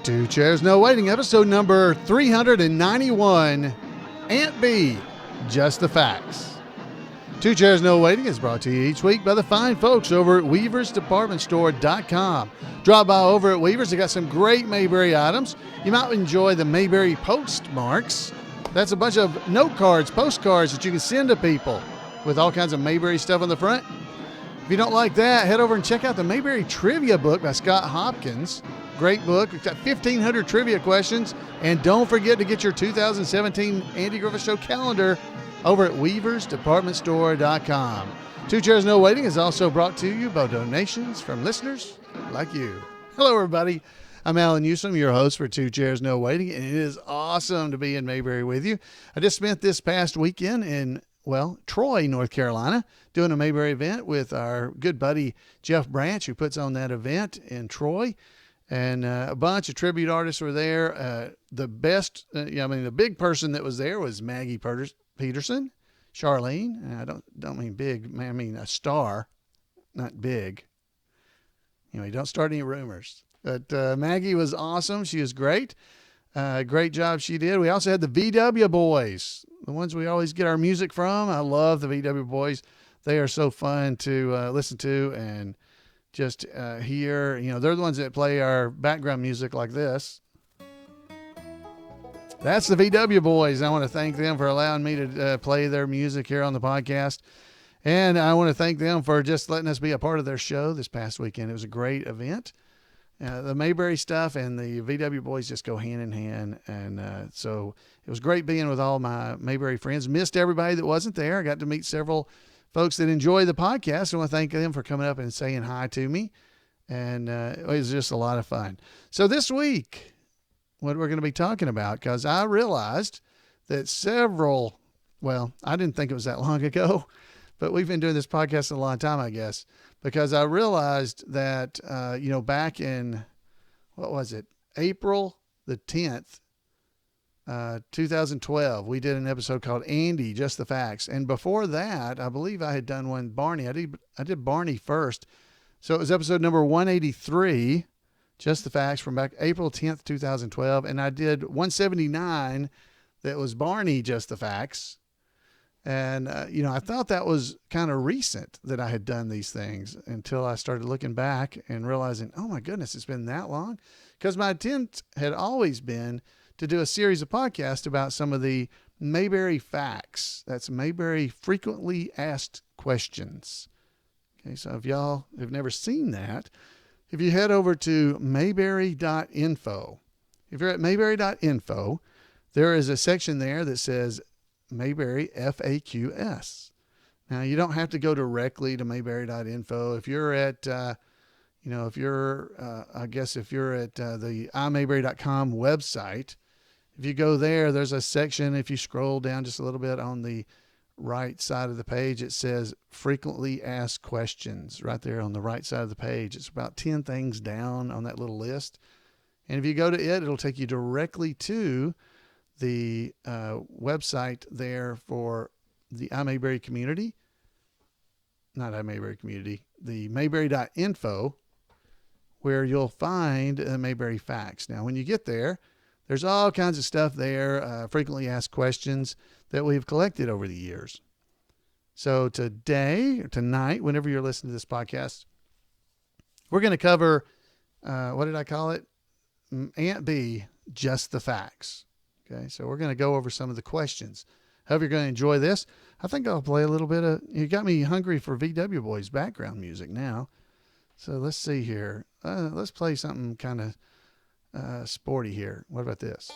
Two Chairs No Waiting, episode number 391, Aunt B, Just the Facts. Two Chairs No Waiting is brought to you each week by the fine folks over at weaversdepartmentstore.com. Drop by over at Weavers. They got some great Mayberry items. You might enjoy the Mayberry postmarks. That's a bunch of note cards, postcards that you can send to people with all kinds of Mayberry stuff on the front. If you don't like that, head over and check out the Mayberry Trivia book by Scott Hopkins. Great book. It's got 1,500 trivia questions. And don't forget to get your 2017 Andy Griffith Show calendar over at weaversdepartmentstore.com. Two Chairs No Waiting is also brought to you by donations from listeners like you. Hello, everybody. I'm Alan Newsom, your host for Two Chairs No Waiting, and it is awesome to be in Mayberry with you. I just spent this past weekend in, Troy, North Carolina, doing a Mayberry event with our good buddy Jeff Branch, who puts on that event in Troy. And a bunch of tribute artists were there. The big person that was there was Maggie Peterson, Charlene. And I don't mean big, I mean a star, not big. Anyway, don't start any rumors. But Maggie was awesome. She was great. Great job she did. We also had the VW Boys, the ones we always get our music from. I love the VW Boys. They are so fun to listen to and just hear. They're the ones that play our background music like this. That's the VW Boys. I want to thank them for allowing me to play their music here on the podcast. And I want to thank them for just letting us be a part of their show this past weekend. It was a great event. The Mayberry stuff and the VW Boys just go hand in hand. And so it was great being with all my Mayberry friends. Missed everybody that wasn't there. I got to meet several folks that enjoy the podcast. I want to thank them for coming up and saying hi to me. And it was just a lot of fun. So this week, what we're going to be talking about, because I realized that I didn't think it was that long ago, but we've been doing this podcast a long time, I guess, because I realized that, back in, April the 10th, 2012, we did an episode called Andy, Just the Facts. And before that, I believe I had done one Barney. I did Barney first. So it was episode number 183, Just the Facts, from back April 10th, 2012. And I did 179 that was Barney, Just the Facts. And, I thought that was kind of recent that I had done these things until I started looking back and realizing, oh my goodness, it's been that long. Because my intent had always been to do a series of podcasts about some of the Mayberry facts. That's Mayberry frequently asked questions. Okay, so if y'all have never seen that, if you head over to mayberry.info, if you're at mayberry.info, there is a section there that says Mayberry FAQs. Now, you don't have to go directly to mayberry.info. If you're at, if you're at the imayberry.com website, if you go there, there's a section, if you scroll down just a little bit on the right side of the page, it says frequently asked questions right there on the right side of the page. It's about 10 things down on that little list. And if you go to it, it'll take you directly to the website there for the iMayberry community. Not iMayberry community, the mayberry.info, where you'll find Mayberry facts. Now, when you get there, there's all kinds of stuff there, frequently asked questions that we've collected over the years. So tonight, whenever you're listening to this podcast, we're going to cover, what did I call it? Aunt B, Just the Facts. Okay, so we're going to go over some of the questions. Hope you're going to enjoy this. I think I'll play a little bit of, you got me hungry for VW Boys background music now. So let's see here. Let's play something kind of sporty here. What about this?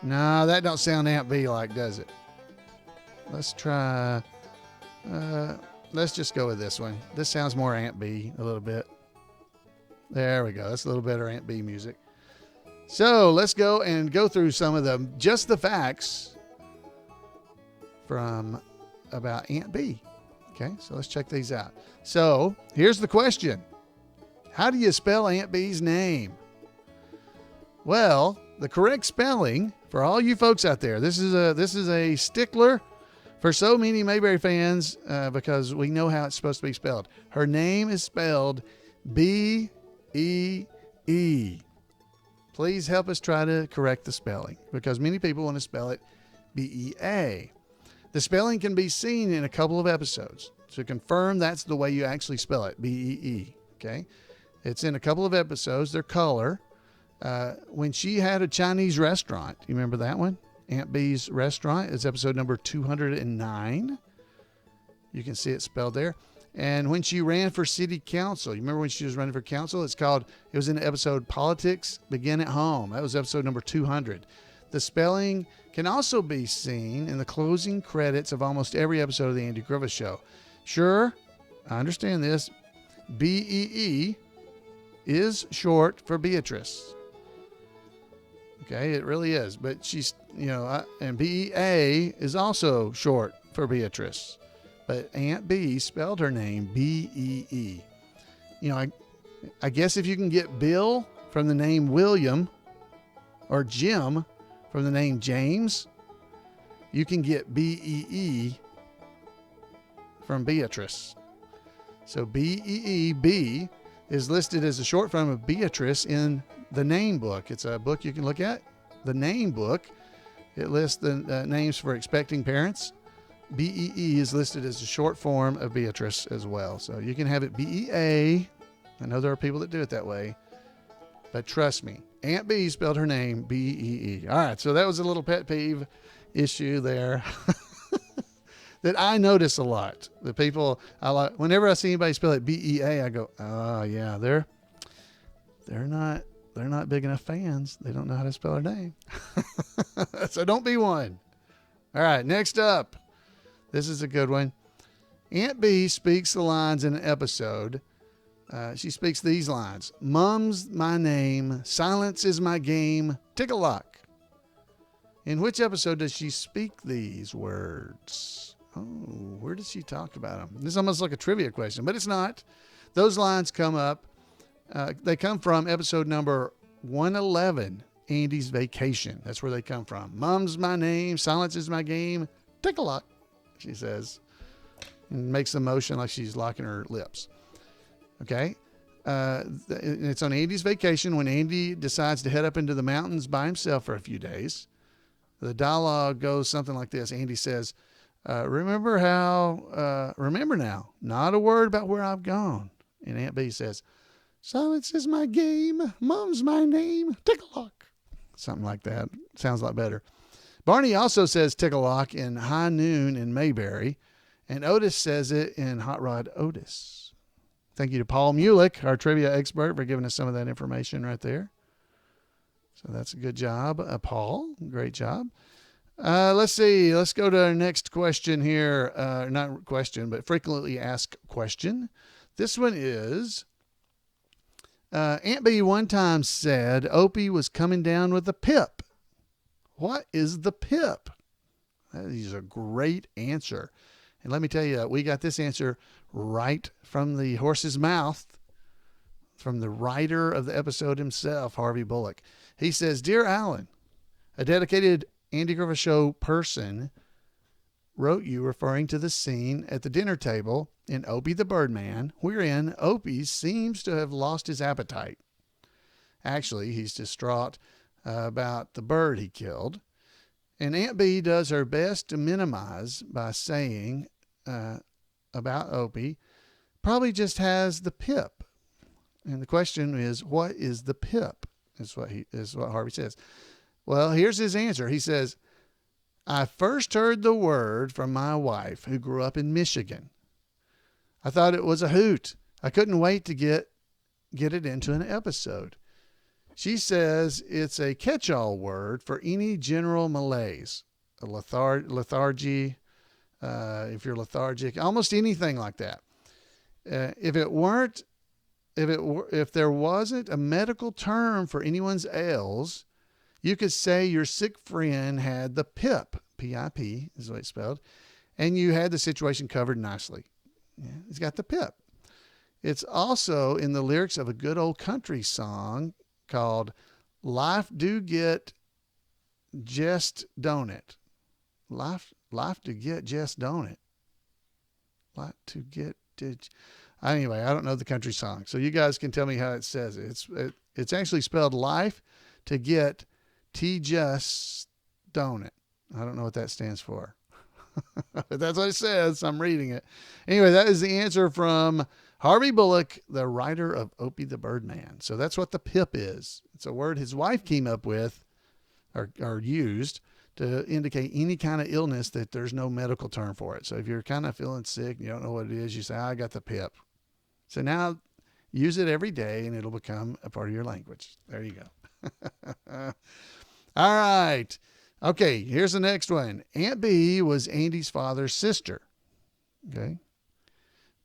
No, that don't sound Aunt B like, does it? Let's try, let's just go with this one. This sounds more Aunt B a little bit. There we go. That's a little better Aunt B music. So let's go through some of the Just the Facts about Aunt B. Okay, so let's check these out. So here's the question. How do you spell Aunt B's name? Well, the correct spelling for all you folks out there, this is a stickler for so many Mayberry fans because we know how it's supposed to be spelled. Her name is spelled B-E-E-R-Y. B-E. Please help us try to correct the spelling because many people want to spell it B-E-A. The spelling can be seen in a couple of episodes. To confirm that's the way you actually spell it, B-E-E. Okay? It's in a couple of episodes. They're color. When she had a Chinese restaurant, you remember that one? Aunt Bee's Restaurant is episode number 209. You can see it spelled there. And when she ran for city council, you remember when she was running for council? It was in the episode Politics Begin at Home. That was episode number 200. The spelling can also be seen in the closing credits of almost every episode of the Andy Griffith Show. Sure, I understand this. B-E-E is short for Beatrice. Okay, it really is. But she's, and B-E-A is also short for Beatrice. But Aunt B spelled her name B-E-E. I guess if you can get Bill from the name William or Jim from the name James, you can get B-E-E from Beatrice. So B-E-E, B, is listed as a short form of Beatrice in the name book. It's a book you can look at, the name book. It lists the names for expecting parents. B-E-E is listed as a short form of Beatrice as well. So you can have it B-E-A. I know there are people that do it that way, but trust me, Aunt B spelled her name B-E-E. All right, so that was a little pet peeve issue there that I notice a lot. The people whenever I see anybody spell it B-E-A, I go, oh yeah, they're not big enough fans. They don't know how to spell her name. So don't be one. All right, next up. This is a good one. Aunt B speaks the lines in an episode. She speaks these lines. Mum's my name. Silence is my game. Tick-a-lock. In which episode does she speak these words? Oh, where does she talk about them? This is almost like a trivia question, but it's not. Those lines come up. They come from episode number 111, Andy's Vacation. That's where they come from. Mum's my name. Silence is my game. Tick-a-lock, she says, and makes the motion like she's locking her lips. Okay. It's on Andy's vacation when Andy decides to head up into the mountains by himself for a few days. The dialogue goes something like this. Andy says, remember now, not a word about where I've gone. And Aunt B says, silence is my game. Mum's my name. Tick-a-lock. Something like that. Sounds a lot better. Barney also says tick-a-lock in High Noon in Mayberry, and Otis says it in Hot Rod Otis. Thank you to Paul Mulick, our trivia expert, for giving us some of that information right there. So that's a good job, Paul. Great job. Let's see. Let's go to our next question here. Not question, but frequently asked question. This one is, Aunt B one time said Opie was coming down with a pip. What is the pip? That is a great answer. And let me tell you, we got this answer right from the horse's mouth, from the writer of the episode himself, Harvey Bullock. He says, Dear Alan, a dedicated Andy Griffith Show person wrote you referring to the scene at the dinner table in Opie the Birdman, wherein Opie seems to have lost his appetite. Actually, he's distraught about the bird he killed. And Aunt B does her best to minimize by saying about Opie, probably just has the pip. And the question is, what is the pip? Is what Harvey says. Well, here's his answer. He says, I first heard the word from my wife who grew up in Michigan. I thought it was a hoot. I couldn't wait to get it into an episode. She says it's a catch-all word for any general malaise, a lethargy, if you're lethargic, almost anything like that. If there wasn't a medical term for anyone's ails, you could say your sick friend had the pip, P-I-P is the way it's spelled, and you had the situation covered nicely. Yeah, he's got the pip. It's also in the lyrics of a good old country song called Life Do Get Just Don't It. Life to get just don't it. Life to get Anyway, I don't know the country song, so you guys can tell me how it says it. It's actually spelled life to get T just don't it. I don't know what that stands for. But that's what it says. I'm reading it. Anyway, that is the answer from Harvey Bullock, the writer of Opie the Birdman. So that's what the pip is. It's a word his wife came up with or used to indicate any kind of illness that there's no medical term for it. So if you're kind of feeling sick and you don't know what it is, you say, I got the pip. So now use it every day and it'll become a part of your language. There you go. All right. Okay, here's the next one. Aunt Bee was Andy's father's sister. Okay.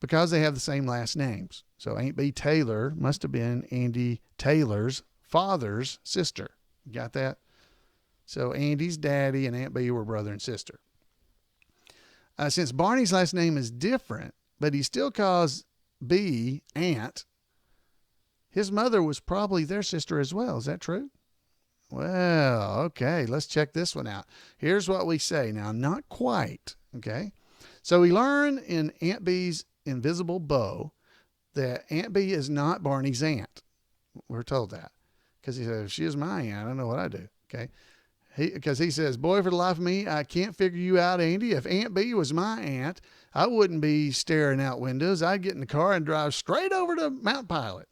Because they have the same last names. So Aunt Bee Taylor must have been Andy Taylor's father's sister. Got that? So Andy's daddy and Aunt Bee were brother and sister. Since Barney's last name is different, but he still calls Bee Aunt, his mother was probably their sister as well. Is that true? Well, okay, let's check this one out. Here's what we say. Now, not quite, okay? So we learn in Aunt Bee's Invisible Bow that Aunt Bee is not Barney's aunt. We're told that. Because he says, if she is my aunt, I don't know what I do, okay? Because he says, boy, for the life of me, I can't figure you out, Andy. If Aunt Bee was my aunt, I wouldn't be staring out windows. I'd get in the car and drive straight over to Mount Pilot.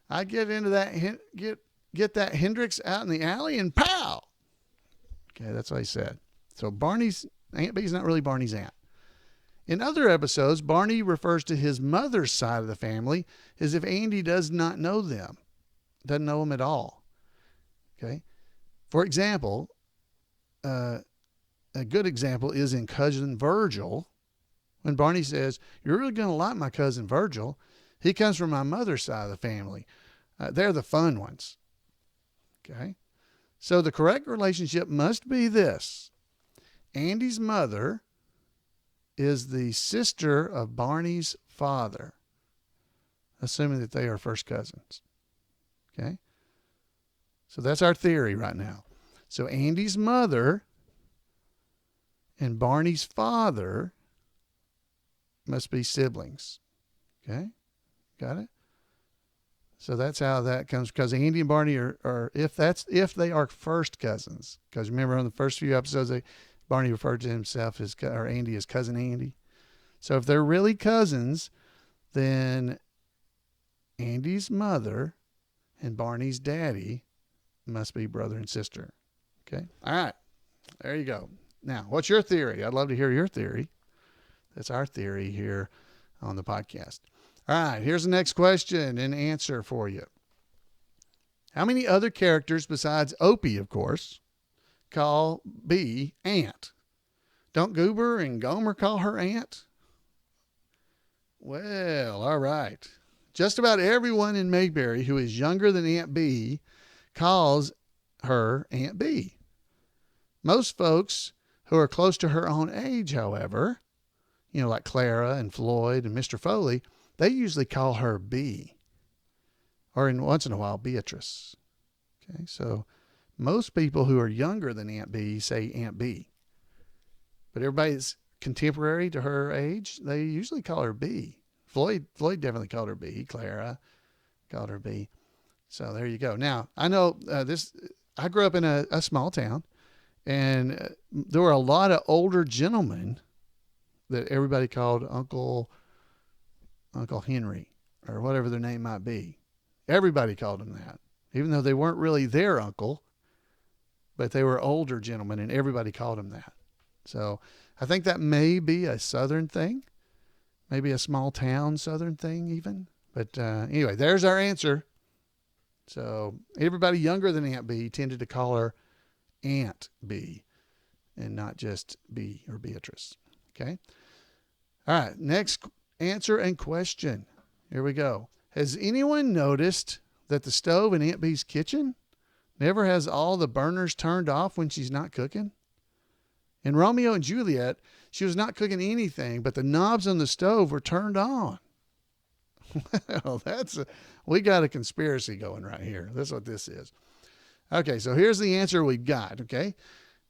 I'd get into that, get that Hendrix out in the alley and pow. Okay, that's what he said. So Aunt Bee's not really Barney's aunt. In other episodes, Barney refers to his mother's side of the family as if Andy does not know them, doesn't know them at all. Okay. For example, a good example is in Cousin Virgil, when Barney says, you're really going to like my cousin Virgil. He comes from my mother's side of the family. They're the fun ones. Okay. So the correct relationship must be this. Andy's mother is the sister of Barney's father, assuming that they are first cousins. Okay. So that's our theory right now. So Andy's mother and Barney's father must be siblings. Okay. Got it? So that's how that comes, because Andy and Barney are if they are first cousins. Because remember on the first few episodes, Barney referred to himself or Andy as cousin Andy. So if they're really cousins, then Andy's mother and Barney's daddy must be brother and sister. Okay. All right. There you go. Now, what's your theory? I'd love to hear your theory. That's our theory here on the podcast. All right, here's the next question and answer for you. How many other characters besides Opie, of course, call Bee aunt? Don't Goober and Gomer call her aunt? Well, all right. Just about everyone in Mayberry who is younger than Aunt Bee calls her Aunt Bee. Most folks who are close to her own age, however, like Clara and Floyd and Mr. Foley, they usually call her Bee, or once in a while, Beatrice. Okay, so most people who are younger than Aunt Bee say Aunt Bee. But everybody that's contemporary to her age, they usually call her Bee. Floyd definitely called her Bee. Clara called her Bee. So there you go. Now, I know I grew up in a small town, and there were a lot of older gentlemen that everybody called Uncle Henry, or whatever their name might be. Everybody called him that, even though they weren't really their uncle, but they were older gentlemen, and everybody called him that. So I think that may be a Southern thing, maybe a small town Southern thing even. But anyway, there's our answer. So everybody younger than Aunt Bee tended to call her Aunt Bee and not just Bee or Beatrice. Okay. All right. Next answer and question. Here we go. Has anyone noticed that the stove in Aunt Bee's kitchen never has all the burners turned off when she's not cooking? In Romeo and Juliet, she was not cooking anything, but the knobs on the stove were turned on. Well, we got a conspiracy going right here. That's what this is. Okay, so here's the answer we got, okay?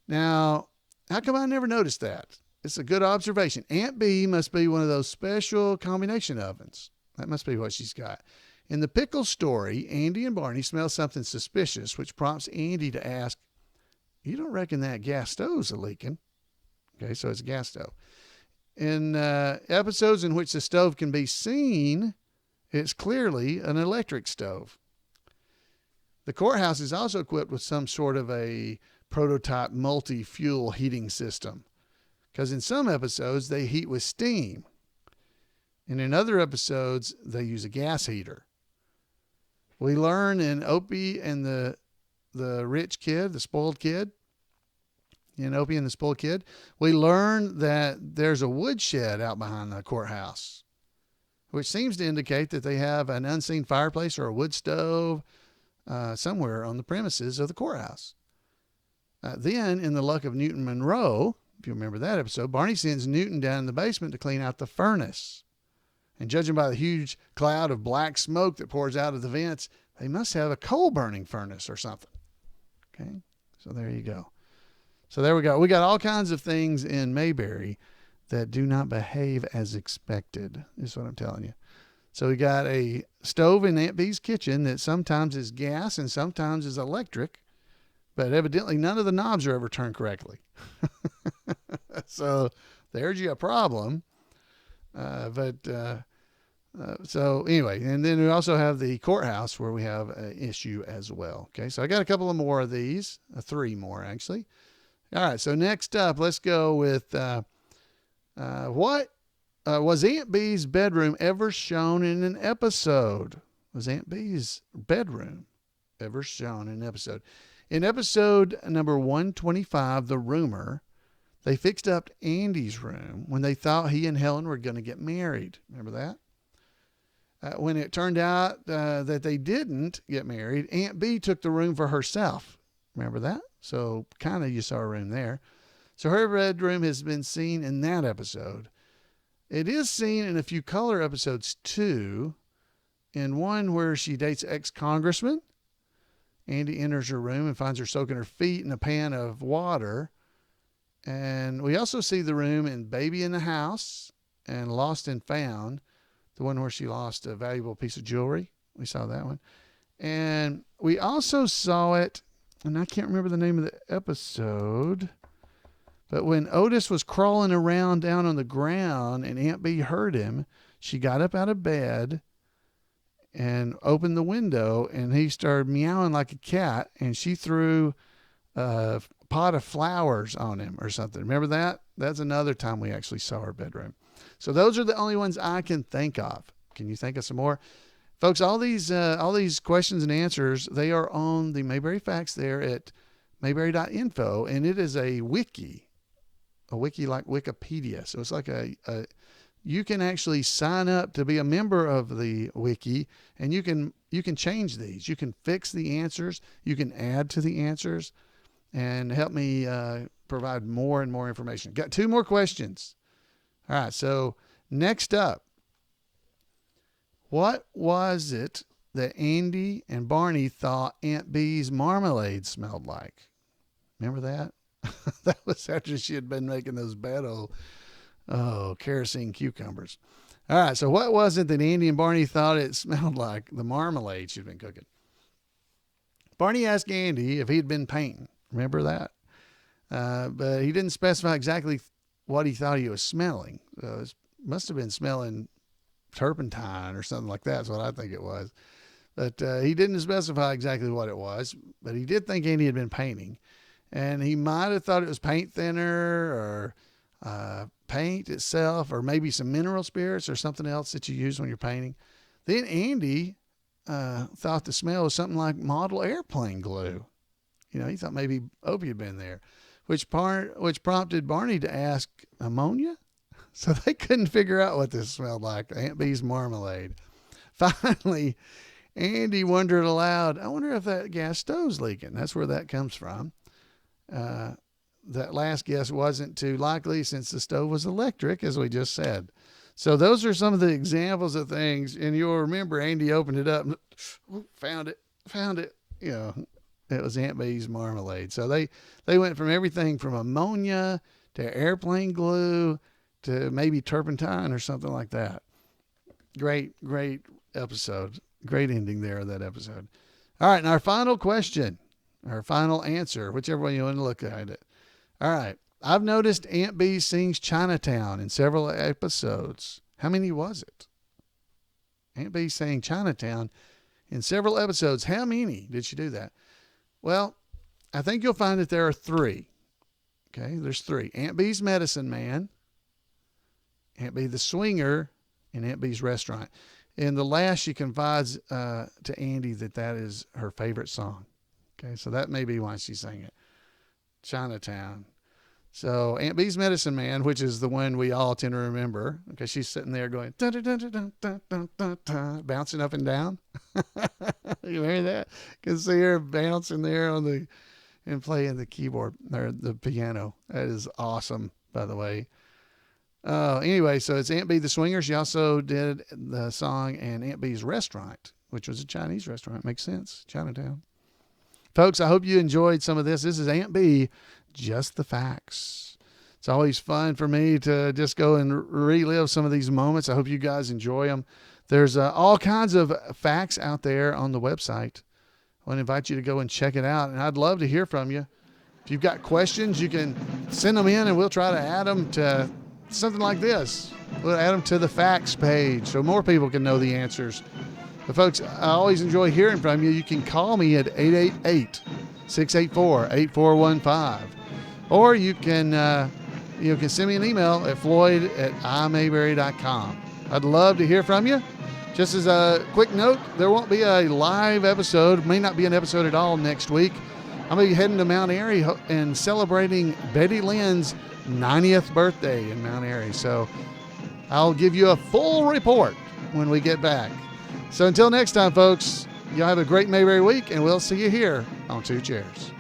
Now, how come I never noticed that? It's a good observation. Aunt Bee must be one of those special combination ovens. That must be what she's got. In the pickle story, Andy and Barney smell something suspicious, which prompts Andy to ask, "You don't reckon that gas stove's leaking?" Okay, so it's a gas stove. In episodes in which the stove can be seen, it's clearly an electric stove. The courthouse is also equipped with some sort of a prototype multi-fuel heating system, because in some episodes they heat with steam, and in other episodes they use a gas heater. We learn in Opie and the rich kid, the spoiled kid, in Opie and the Spoiled Kid, we learn that there's a woodshed out behind the courthouse, which seems to indicate that they have an unseen fireplace or a wood stove somewhere on the premises of the courthouse. Then, in The Luck of Newton Monroe, if you remember that episode, Barney sends Newton down in the basement to clean out the furnace. And judging by the huge cloud of black smoke that pours out of the vents, they must have a coal-burning furnace or something. Okay, so there you go. So there we go. We got all kinds of things in Mayberry that do not behave as expected, is what I'm telling you. So we got a stove in Aunt Bee's kitchen that sometimes is gas and sometimes is electric, but evidently none of the knobs are ever turned correctly. So there's you a problem. So anyway, and then we also have the courthouse where we have an issue as well. Okay, so I got a couple of more of these, 3 more actually. All right, so next up, let's go with what was Aunt Bee's bedroom ever shown in an episode? Was Aunt Bee's bedroom ever shown in an episode? In episode number 125, The Rumor, they fixed up Andy's room when they thought he and Helen were going to get married. Remember that? When it turned out that they didn't get married, Aunt Bee took the room for herself. Remember that? So kind of you saw a room there. So her bedroom has been seen in that episode. It is seen in a few color episodes too. In one where she dates ex-congressman, Andy enters her room and finds her soaking her feet in a pan of water. And we also see the room in Baby in the House and Lost and Found, the one where she lost a valuable piece of jewelry. We saw that one. And we also saw it, and I can't remember the name of the episode, but when Otis was crawling around down on the ground and Aunt Bee heard him, she got up out of bed and opened the window, and he started meowing like a cat, and she threw a pot of flowers on him or something. Remember that? That's another time we actually saw her bedroom. So those are the only ones I can think of. Can you think of some more? Folks, all these questions and answers, they are on the Mayberry Facts there at mayberry.info, and it is a wiki like Wikipedia. So it's like you can actually sign up to be a member of the wiki, and you can change these. You can fix the answers. You can add to the answers and help me provide more and more information. Got 2 more questions. All right, so next up, what was it that Andy and Barney thought Aunt Bee's marmalade smelled like? Remember that? That was after she had been making those bad old kerosene cucumbers. All right, so what was it that Andy and Barney thought it smelled like, the marmalade she'd been cooking? Barney asked Andy if he'd been painting. Remember that? But he didn't specify exactly what he thought he was smelling. It must have been smelling turpentine or something like that. That's what I think it was. But he didn't specify exactly what it was, but he did think Andy had been painting. And he might have thought it was paint thinner or paint itself, or maybe some mineral spirits or something else that you use when you're painting. Then Andy thought the smell was something like model airplane glue. You know, he thought maybe Opie had been there, which prompted Barney to ask, ammonia? So they couldn't figure out what this smelled like, Aunt Bee's marmalade. Finally, Andy wondered aloud, I wonder if that gas stove's leaking. That's where that comes from. That last guess wasn't too likely since the stove was electric, as we just said. So those are some of the examples of things. And you'll remember Andy opened it up and found it. You know, it was Aunt Bee's marmalade. So they went from everything from ammonia to airplane glue to maybe turpentine or something like that. Great episode. Great ending there of that episode. All right, and our final question, our final answer, whichever way you want to look at it. All right. I've noticed Aunt Bee sings Chinatown in several episodes. How many was it? Aunt Bee sang Chinatown in several episodes. How many did she do that? Well, I think you'll find that there are 3. Okay, there's 3. Aunt Bee's Medicine Man, Aunt Bee the Swinger, and Aunt Bee's Restaurant. And the last, she confides to Andy that is her favorite song. Okay, so that may be why she sang it. Chinatown. So Aunt Bee's Medicine Man, which is the one we all tend to remember, because she's sitting there going, dun, dun, dun, dun, dun, dun, dun, dun, bouncing up and down. You remember that? You can see her bouncing there and playing the keyboard or the piano. That is awesome, by the way. Anyway, so it's Aunt Bee the Swinger. She also did the song and Aunt Bee's Restaurant, which was a Chinese restaurant. Makes sense. Chinatown. Folks, I hope you enjoyed some of this. This is Aunt Bee, Just the Facts. It's always fun for me to just go and relive some of these moments. I hope you guys enjoy them. There's all kinds of facts out there on the website. I want to invite you to go and check it out, and I'd love to hear from you. If you've got questions, you can send them in, and we'll try to add them to something like this. We'll add them to the facts page so more people can know the answers. But folks, I always enjoy hearing from you. You can call me at 888-684-8415. Or you can send me an email at floyd@imayberry.com. I'd love to hear from you. Just as a quick note, there won't be a live episode, may not be an episode at all next week. I'm going to be heading to Mount Airy and celebrating Betty Lynn's 90th birthday in Mount Airy. So I'll give you a full report when we get back. So until next time, folks, y'all have a great Mayberry week, and we'll see you here on Two Chairs.